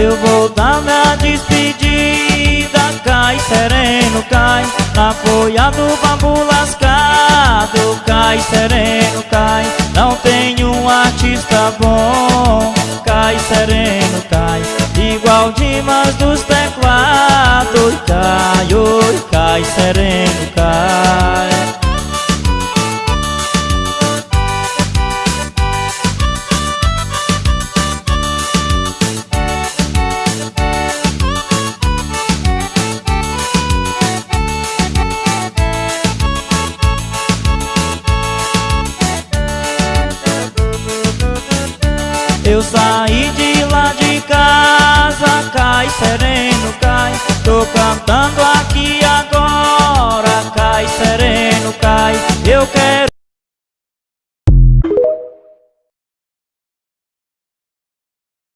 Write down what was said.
Eu vou dar minha despedida, cai sereno, cai na folha do bambu lascado. Cai sereno, cai, não tem um artista bom. Cai sereno, cai, igual Dimas dos teclados. Cai, oi, cai sereno, cai. Eu saí de lá de casa, cai sereno, cai. Tô cantando aqui agora, cai sereno, cai. Eu quero